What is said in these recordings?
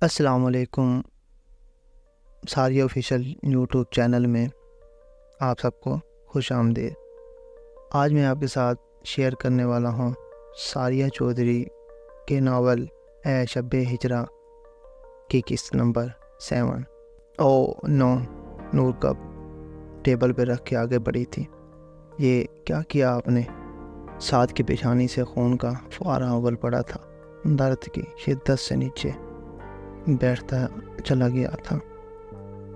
السلام علیکم ساری آفیشیل یوٹیوب چینل میں آپ سب کو خوش آمدید۔ آج میں آپ کے ساتھ شیئر کرنے والا ہوں ساریہ چودھری کے ناول اے شب ہجرا کی قسط نمبر 7۔ او نو، نور کپ ٹیبل پہ رکھ کے آگے بڑھی تھی۔ یہ کیا کیا آپ نے؟ سعد کی پیشانی سے خون کا فوارہ اول پڑا تھا۔ درد کی شدت سے نیچے بیٹھتا چلا گیا تھا۔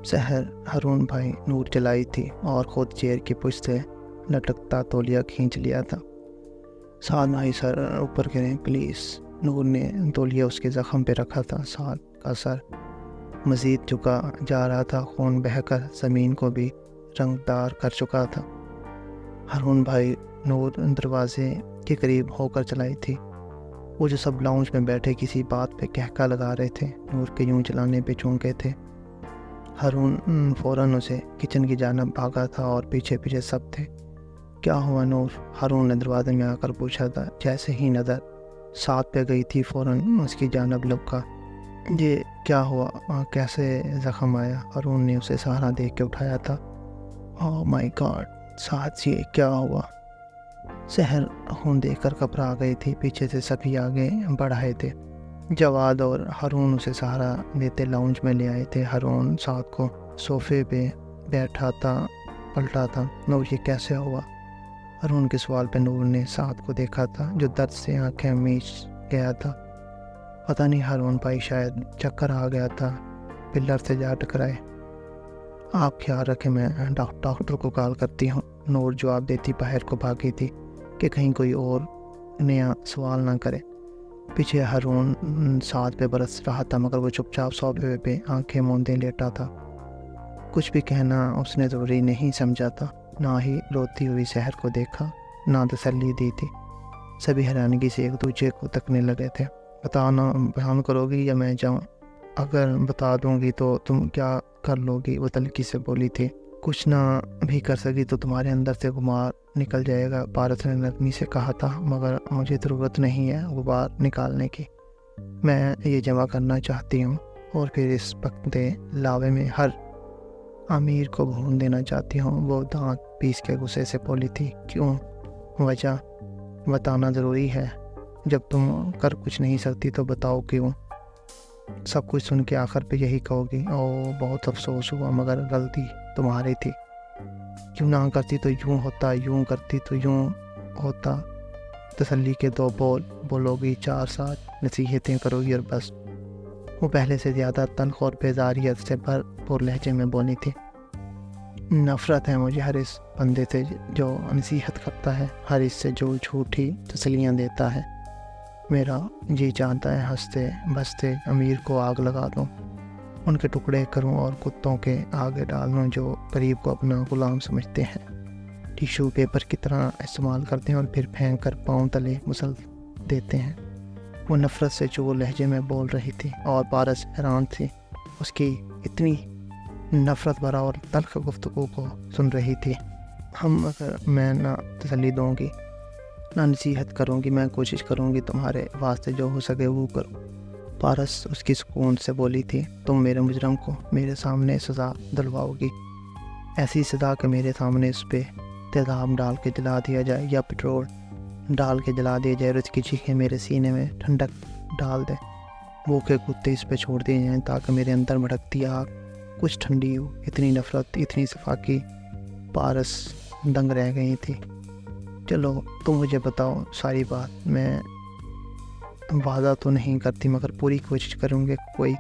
سحر ہارون بھائی نور جلائی تھی اور خود چیئر کی پشت سے لٹکتا تولیہ کھینچ لیا تھا۔ سعد بھائی سر اوپر کریں پلیز۔ نور نے تولیہ اس کے زخم پہ رکھا تھا۔ سعد کا سر مزید جھکا جا رہا تھا، خون بہہ کر زمین کو بھی رنگدار کر چکا تھا۔ ہارون بھائی نور دروازے کے قریب ہو کر چلائی تھی۔ وہ جو سب لاؤنج میں بیٹھے کسی بات پہ کہکا لگا رہے تھے، نور کے یوں چلانے پہ چونکے تھے۔ ہارون فوراً اسے کچن کی جانب بھاگا تھا اور پیچھے پیچھے سب تھے۔ کیا ہوا نور؟ ہارون نے دروازے میں آ کر پوچھا تھا۔ جیسے ہی نظر ساتھ پہ گئی تھی فوراً اس کی جانب لپکا۔ یہ کیا ہوا؟ کیسے زخم آیا؟ ہارون نے اسے سہارا دے کے اٹھایا تھا۔ اوہ مائی گاڈ ساتھ، یہ کیا ہوا؟ سحر خون دیکھ کر گھبرا گئی تھی۔ پیچھے سے سبھی آگے بڑھائے تھے۔ جواد اور ہارون اسے سہارا دیتے لاؤنج میں لے آئے تھے۔ ہارون سعد کو صوفے پہ بیٹھا تھا پلٹا تھا۔ نور یہ کیسے ہوا؟ ہارون کے سوال پہ نور نے سعد کو دیکھا تھا جو درد سے آنکھیں میچ گیا تھا۔ پتہ نہیں ہارون بھائی، شاید چکر آ گیا تھا، پلر سے جا ٹکرائے۔ آپ خیال رکھیں، میں ڈاکٹر کو کال کرتی ہوں۔ نور جواب دیتی باہر کو بھاگی تھی کہ کہیں کوئی اور نیا سوال نہ کرے۔ پیچھے ہارون سعد پہ برس رہا تھا مگر وہ چپ چاپ صوفے پہ آنکھیں موندے لیٹا تھا۔ کچھ بھی کہنا اس نے ضروری نہیں سمجھا تھا۔ نہ ہی روتی ہوئی سحر کو دیکھا، نہ تسلی دی تھی۔ سبھی حیرانگی سے ایک دوسرے کو تکنے لگے تھے۔ بتانا بیان کرو گی یا میں جاؤں؟ اگر بتا دوں گی تو تم کیا کر لو گی؟ وہ تلخی سے بولی تھی۔ کچھ نہ بھی کر سکی تو تمہارے اندر سے غبار نکل جائے گا، پارس نے نرمی سے کہا تھا، مگر مجھے ضرورت نہیں ہے غبار نکالنے کی۔ میں یہ جمع کرنا چاہتی ہوں اور پھر اس پکتے لاوے میں ہر امیر کو بھون دینا چاہتی ہوں۔ وہ دانت پیس کے غصے سے بولی تھی۔ کیوں؟ وجہ بتانا ضروری ہے؟ جب تم کر کچھ نہیں سکتی تو بتاؤ کیوں؟ سب کچھ سن کے آخر پہ یہی کہو گی، او بہت افسوس ہوا مگر غلطی تمہاری تھی۔ کیوں نہ کرتی تو یوں ہوتا، یوں کرتی تو یوں ہوتا۔ تسلی کے دو بول بولو گی، 4-7 نصیحتیں کرو گی اور بس۔ وہ پہلے سے زیادہ تلخ اور بیزاریت سے بھرپور لہجے میں بولی تھی۔ نفرت ہے مجھے ہر اس بندے سے جو نصیحت کرتا ہے، ہر اس سے جو جھوٹی تسلیاں دیتا ہے۔ میرا جی چاہتا ہے ہنستے بستے امیر کو آگ لگا دوں، ان کے ٹکڑے کروں اور کتوں کے آگے ڈال دوں جو غریب کو اپنا غلام سمجھتے ہیں، ٹیشو پیپر کی طرح استعمال کرتے ہیں اور پھر پھینک کر پاؤں تلے مسل دیتے ہیں۔ وہ نفرت سے چور لہجے میں بول رہی تھی اور پارس حیران تھی اس کی اتنی نفرت بھرا اور تلخ گفتگو کو سن رہی تھی۔ اگر میں نہ تسلی دوں گی نہ نصیحت کروں گی، میں کوشش کروں گی تمہارے واسطے جو ہو سکے وہ کروں۔ پارس اس کی سکون سے بولی تھی۔ تم میرے مجرم کو میرے سامنے سزا دلواؤ گی، ایسی سزا کہ میرے سامنے اس پہ تیزاب ڈال کے جلا دیا جائے یا پٹرول ڈال کے جلا دیا جائے اور اس کی چیخیں میرے سینے میں ٹھنڈک ڈال دے، بھوکے کتے اس پہ چھوڑ دیے جائیں تاکہ میرے اندر بھڑکتی آگ کچھ ٹھنڈی ہو۔ اتنی نفرت، اتنی صفاقی، پارس دنگ رہ گئی تھی۔ چلو تم مجھے بتاؤ ساری بات، میں وعدہ تو نہیں کرتی مگر پوری کوشش کروں گی کوئی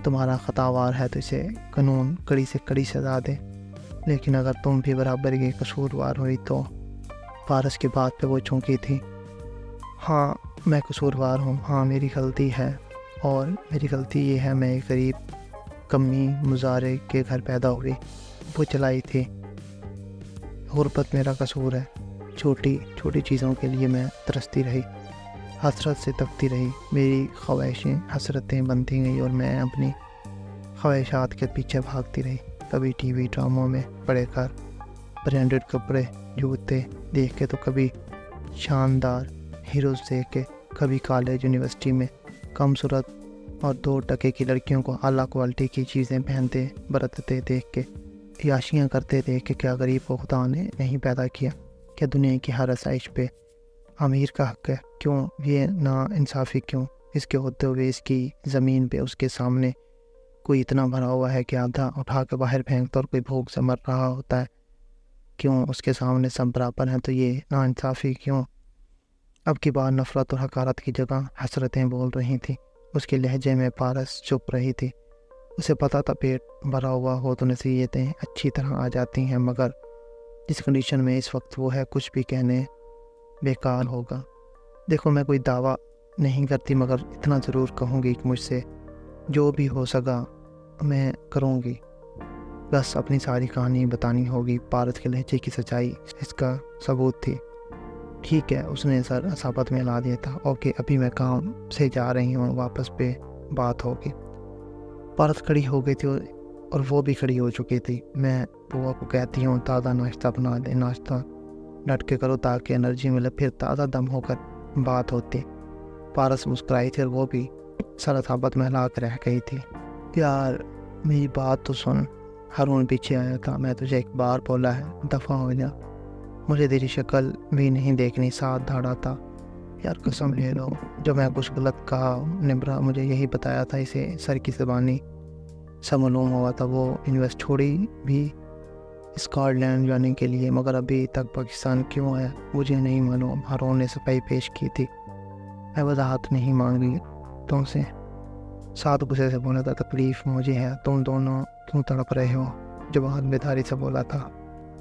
تمہارا خطاوار ہے تو اسے قانون کڑی سے کڑی سزا دے، لیکن اگر تم بھی برابر کی قصوروار ہوئی تو۔ پارس کی بات پہ وہ چونکی تھی۔ ہاں میں قصوروار ہوں، ہاں میری غلطی ہے، اور میری غلطی یہ ہے میں ایک غریب کمی مزارے کے گھر پیدا ہوئی، وہ چلائی تھی۔ غربت میرا قصور ہے، چھوٹی چھوٹی چیزوں کے لیے میں ترستی رہی، حسرت سے تپتی رہی، میری خواہشیں حسرتیں بنتی گئی اور میں اپنی خواہشات کے پیچھے بھاگتی رہی۔ کبھی ٹی وی ڈراموں میں پڑے کر برانڈڈ کپڑے جوتے دیکھ کے تو کبھی شاندار ہیروز دیکھ کے، کبھی کالج یونیورسٹی میں کم صورت اور 2 کی لڑکیوں کو اعلیٰ کوالٹی کی چیزیں پہنتے برتتے دیکھ کے عیاشیاں کرتے دیکھ کے کیا غریب کو خدا نے نہیں پیدا کیا؟ کیا دنیا کی ہر آسائش پہ امیر کا حق ہے؟ کیوں یہ نا انصافی؟ کیوں اس کے ہوتے ہوئے اس کی زمین پہ اس کے سامنے کوئی اتنا بھرا ہوا ہے کہ آدھا اٹھا کے باہر پھینکتا اور کوئی بھوک سے مر رہا ہوتا ہے؟ کیوں اس کے سامنے سب برابر ہیں؟ تو یہ نا انصافی کیوں؟ اب کی بار نفرت اور حقارت کی جگہ حسرتیں بول رہی تھیں۔ اس کے لہجے میں پارس چپ رہی تھی۔ اسے پتہ تھا پیٹ بھرا ہوا ہو تو نصیحتیں اچھی طرح آ جاتی ہیں، مگر جس کنڈیشن میں اس وقت وہ ہے کچھ بھی کہنے بیکار ہوگا۔ دیکھو میں کوئی دعویٰ نہیں کرتی، مگر اتنا ضرور کہوں گی کہ مجھ سے جو بھی ہو سکا میں کروں گی۔ بس اپنی ساری کہانی بتانی ہوگی۔ پارس کے لہجے کی سچائی اس کا ثبوت تھی۔ ٹھیک ہے، اس نے سر اصابت میں لا دیا تھا۔ اوکے، ابھی میں کام سے جا رہی ہوں، واپس پہ بات ہوگی۔ پارس کھڑی ہو گئی تھی اور وہ بھی کھڑی ہو چکی تھی۔ میں بوا کو کہتی ہوں تازہ ناشتہ بنا دے، ناشتہ ڈٹ کے کرو تاکہ انرجی ملے، پھر تازہ دم ہو کر بات ہوتی۔ پارس مسکرائی تھی اور وہ بھی سر اصابت میں لا کر رہ گئی تھی۔ یار میری بات تو سن، ہارون پیچھے آیا تھا، میں تجھے ایک بار بولا ہے دفع ہو جا، مجھے تیری شکل بھی نہیں دیکھنی، ساتھ دھاڑا تھا۔ یار قسم لے لو، جب میں کچھ غلط کہا نبرا مجھے یہی بتایا تھا، اسے سر کی زبانی سب معلوم ہوا تھا۔ وہ یونیورسٹی چھوڑی بھی اسکاٹ لینڈ جانے کے لیے، مگر ابھی تک پاکستان کیوں آیا مجھے نہیں معلوم۔ ہارون نے صفائی پیش کی تھی۔ میں وضاحت نہیں مانگ رہی تم سے، ساتھ غصے سے بولا تھا۔ تکلیف مجھے ہے، تم دونوں کیوں تڑپ رہے ہو؟ جواد بیداری سے بولا تھا۔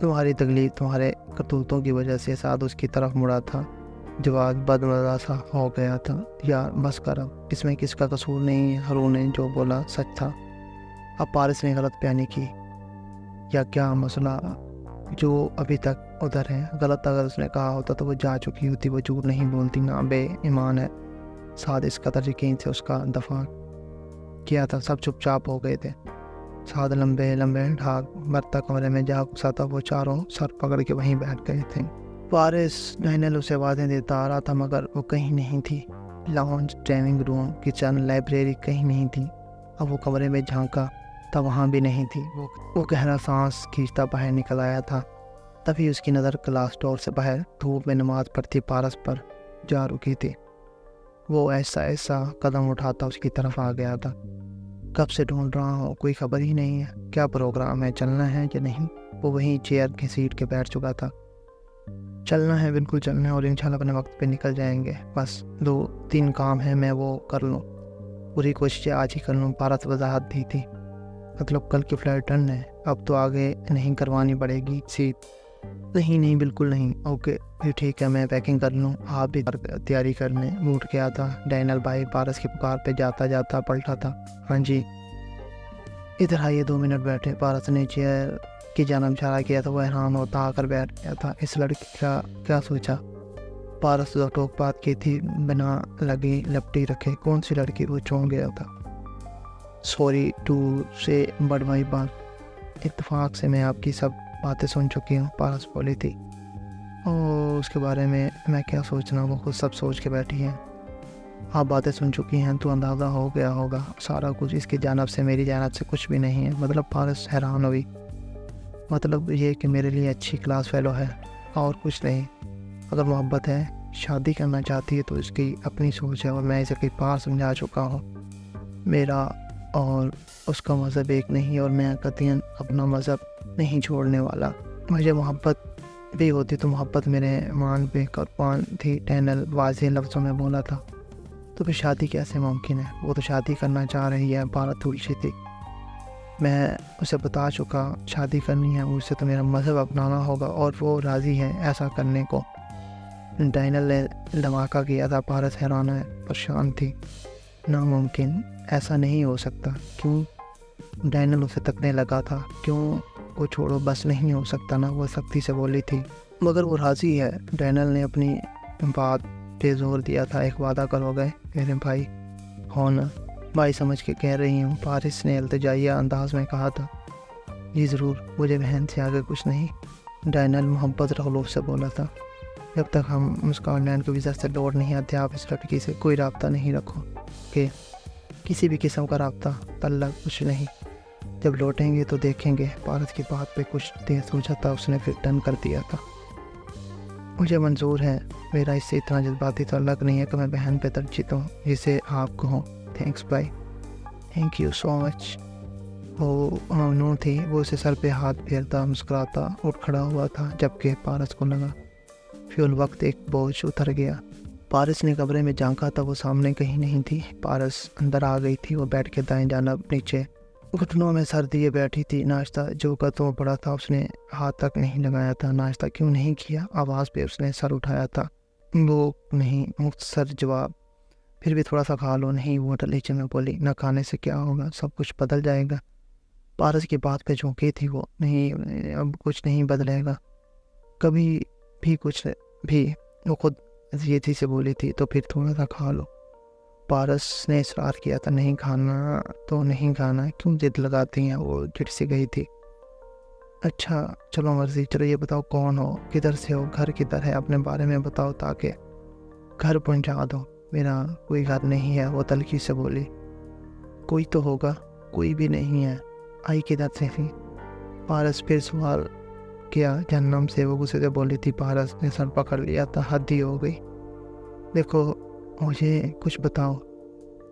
تمہاری تکلیف تمہارے کرتوتوں کی وجہ سے۔ ساتھ اس کی طرف مڑا تھا۔ جواد بدمزہ سا ہو گیا تھا۔ یار بس کر، اب اس میں کس کا قصور نہیں ہے، ہارون نے جو بولا سچ تھا۔ اب پارس نے غلط بیانی کی یا کیا مسئلہ جو ابھی تک ادھر ہے؟ غلط اگر اس نے کہا ہوتا تو وہ جا چکی ہوتی، وہ جھوٹ نہیں بولتی، نہ بے ایمان ہے۔ ساتھ اس قدر یقین سے اس کا دفاع کیا تھا، سب چپ چاپ ہو گئے تھے۔ ساتھ لمبے لمبے ڈھاک برتا کمرے میں جا گھسا تھا، وہ چاروں سر پکڑ کے وہیں بیٹھ گئے تھے۔ پارس ڈینیل اسے آوازیں دیتا آ رہا تھا، مگر وہ کہیں نہیں تھی۔ Lounge, drawing room, kitchen, library کہیں نہیں تھی۔ اب وہ کمرے میں جھانکا تھا، وہاں بھی نہیں تھی۔ وہ گہرا سانس کھینچتا باہر نکل آیا تھا۔ تبھی اس کی نظر کلاس ڈور سے باہر دھوپ میں نماز پڑھتی پارس پر جا رکی تھی۔ وہ ایسا ایسا قدم اٹھاتا اس کی طرف آ گیا تھا۔ کب سے ڈھونڈ رہا ہوں، کوئی خبر ہی نہیں ہے، کیا پروگرام ہے، چلنا ہے یا نہیں؟ وہ وہیں چیئر کی سیٹ کے بیٹھ چکا تھا۔ چلنا ہے، بالکل چلنا ہے، اور انشاءاللہ اپنے وقت پہ نکل جائیں گے۔ بس 2-3 کام ہیں، میں وہ کر لوں، پوری کوشش آج ہی کر لوں۔ پارس وضاحت دی تھی۔ مطلب کل کی فلائٹ ٹرن ہے، اب تو آگے نہیں کروانی پڑے گی سیٹ؟ نہیں بالکل نہیں۔ اوکے پھر ٹھیک ہے، میں پیکنگ کر لوں، آپ بھی تیاری کرنے۔ اٹھ گیا تھا ڈینیل بھائی پارس کی پکار پہ جاتا جاتا پلٹا تھا۔ ہاں جی ادھر آئیے، 2 منٹ بیٹھے۔ پارس نے چیئر کی جانب اشارہ کیا تھا، وہ حیران ہوتا آ کر بیٹھ گیا تھا۔ اس لڑکی کا کیا سوچا؟ پارس تو ٹوک بات کی تھی بنا لگی لپٹی رکھے۔ کون سی لڑکی؟ وہ چونک گیا تھا۔ سوری ٹو سے بڑھوائی بات، اتفاق سے میں آپ کی سب باتیں سن چکی ہوں، پارس بولی تھی۔ اور اس کے بارے میں کیا سوچنا، وہ خود سب سوچ کے بیٹھی ہیں۔ آپ باتیں سن چکی ہیں تو اندازہ ہو گیا ہوگا سارا کچھ اس کی جانب سے، میری جانب سے کچھ بھی نہیں ہے۔ مطلب پارس حیران ہوئی۔ مطلب یہ کہ میرے لیے اچھی کلاس فیلو ہے اور کچھ نہیں۔ اگر محبت ہے، شادی کرنا چاہتی ہے تو اس کی اپنی سوچ ہے، اور میں اسے کئی بار سمجھا چکا ہوں۔ میرا اور اس کا مذہب ایک نہیں، اور میں قطعاً اپنا مذہب نہیں چھوڑنے والا۔ مجھے محبت بھی ہوتی تو محبت میرے مان پہ قربان تھی، ڈینیل واضح لفظوں میں بولا تھا۔ تو پھر شادی کیسے ممکن ہے؟ وہ تو شادی کرنا چاہ رہی ہے، پارس الجھی تھی۔ میں اسے بتا چکا شادی کرنی ہے اسے تو میرا مذہب اپنانا ہوگا، اور وہ راضی ہے ایسا کرنے کو۔ ڈینیل نے دھماکہ کیا تھا۔ پارس حیران ہے، پریشان تھی۔ ناممکن، ایسا نہیں ہو سکتا۔ کیوں؟ ڈینیل اسے تکنے لگا تھا۔ کیوں؟ وہ چھوڑو، بس نہیں ہو سکتا نا، وہ سختی سے بولی تھی۔ مگر وہ راضی ہے، ڈینیل نے اپنی بات پہ زور دیا تھا۔ ایک وعدہ کرو گے میرے بھائی؟ ہو نا؟ بھائی سمجھ کے کہہ رہی ہوں، پارس نے التجائیہ انداز میں کہا تھا۔ جی ضرور، مجھے بہن سے آگے کچھ نہیں، ڈینیل محبت رغلوف سے بولا تھا۔ جب تک ہم اسکاٹ لینڈ کے ویزا سے لوٹ نہیں آتے، آپ اس لڑکی سے کوئی رابطہ نہیں رکھو۔ کہ کسی بھی قسم کا رابطہ تعلق کچھ نہیں. جب لوٹیں گے تو دیکھیں گے. پارس کی بات پہ کچھ دیر سوچا تھا اس نے، پھر ڈن کر دیا تھا. مجھے منظور ہے، میرا اس سے اتنا جذباتی تعلق نہیں ہے کہ میں بہن پہ ترجیح دوں جسے آپ کہوں. Thanks bye. Thank you so much. وہ ممنون تھی. وہ اسے سر پہ ہاتھ پھیرتا مسکراتا اٹھ کھڑا ہوا تھا، جبکہ پارس کو لگا فی الوقت ایک بوجھ اتر گیا. پارس نے کمرے میں جھانکا تھا، وہ سامنے کہیں نہیں تھی. پارس اندر آ گئی تھی. وہ بیٹھ کے دائیں جانب نیچے گھٹنوں میں سر دیے بیٹھی تھی. ناشتہ جو کا تو پڑا تھا، اس نے ہاتھ تک نہیں لگایا تھا. ناشتہ کیوں نہیں کیا؟ آواز پہ اس نے سر اٹھایا تھا. وہ نہیں. مختصر جواب. پھر بھی تھوڑا سا کھا لو. نہیں، وہ لہجے میں بولی. نہ کھانے سے کیا ہوگا، سب کچھ بدل جائے گا. پارس کی بات پہ جھونکی تھی وہ. نہیں، اب کچھ نہیں بدلے گا کبھی بھی کچھ بھی. وہ خود اذیتی سے بولی تھی. تو پھر تھوڑا سا کھا لو. پارس نے اصرار کیا تھا. نہیں کھانا تو نہیں کھانا. کیوں ضد لگاتی ہیں؟ وہ جھٹ سی گئی تھی. اچھا چلو مرضی. چلو یہ بتاؤ کون ہو، کدھر سے ہو، گھر کدھر ہے، اپنے بارے میں بتاؤ تاکہ گھر پہنچا دو. میرا کوئی گھر نہیں ہے، وہ تلخی سے بولی. کوئی تو ہوگا. کوئی بھی نہیں ہے. آئی کدھر سے تھی؟ پارس پھر سوال کیا جہنم سے. وہ غصے سے بولی تھی. پارس نے سر پکڑ لیا تھا. حد ہی ہو گئی. دیکھو مجھے کچھ بتاؤ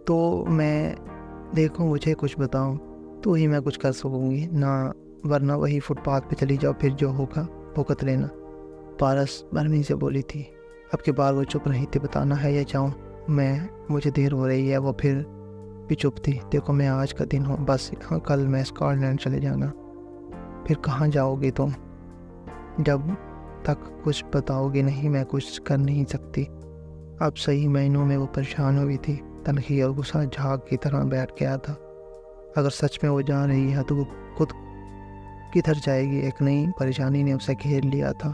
تو میں مجھے کچھ بتاؤ تو ہی میں کچھ کر سکوں گی، نہ ورنہ وہی فٹ پاتھ پہ چلی جاؤ، پھر جو ہوگا بھگت لینا. پارس برمی سے بولی تھی. اب کی بار وہ چپ رہی تھی. بتانا ہے یا جاؤں میں؟ مجھے دیر ہو رہی ہے. وہ پھر بھی چپ تھی. دیکھو میں آج کا دن ہوں بس. کل میں اسکاٹ لینڈ چلے جانا. پھر کہاں جاؤ گی تم؟ جب تک کچھ بتاؤ گی نہیں میں کچھ کر نہیں سکتی. اب صحیح معنوں میں وہ پریشان ہوئی تھی. تنخی اور غصہ جھاگ کی طرح بیٹھ گیا تھا. اگر سچ میں وہ جا رہی ہے تو وہ خود کدھر جائے گی؟ ایک نئی پریشانی نے اسے گھیر لیا تھا.